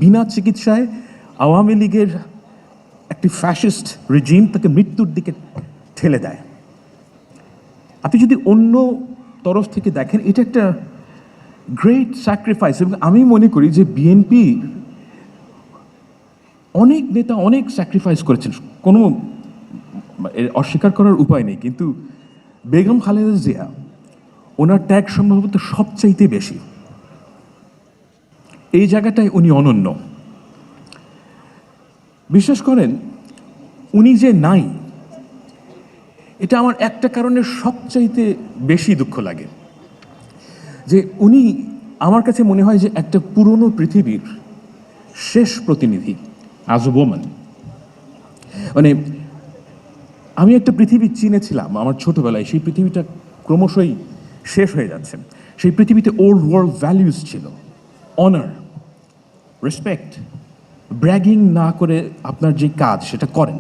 বিনা চিকিৎসায় আওয়ামী লীগের একটি ফ্যাসিস্ট রেজিম তাকে মৃত্যুর দিকে ঠেলে দেয়। আপনি যদি অন্য তরফ থেকে দেখেন, এটা একটা গ্রেট স্যাক্রিফাইস। এবং আমি মনে করি যে বিএনপি অনেক নেতা অনেক স্যাক্রিফাইস করেছেন, কোনো অস্বীকার করার উপায় নেই, কিন্তু বেগম খালেদা জিয়া ওনার ত্যাগ সম্ভবত সবচাইতে বেশি। এই জায়গাটায় উনি অনন্য। বিশ্বাস করেন, উনি যে নাই, এটা আমার একটা কারণে সবচাইতে বেশি দুঃখ লাগে, যে উনি আমার কাছে মনে হয় যে একটা পুরনো পৃথিবীর শেষ প্রতিনিধি, আজ এ ওম্যান। মানে আমি একটা পৃথিবী চিনেছিলাম আমার ছোটবেলায়, সেই পৃথিবীটা ক্রমশই শেষ হয়ে যাচ্ছে। সেই পৃথিবীতে ওল্ড ওয়ার্ল্ড ভ্যালিউজ ছিল, অনার, রেসপেক্ট, ব্র্যাগিং না করে আপনার যে কাজ সেটা করেন।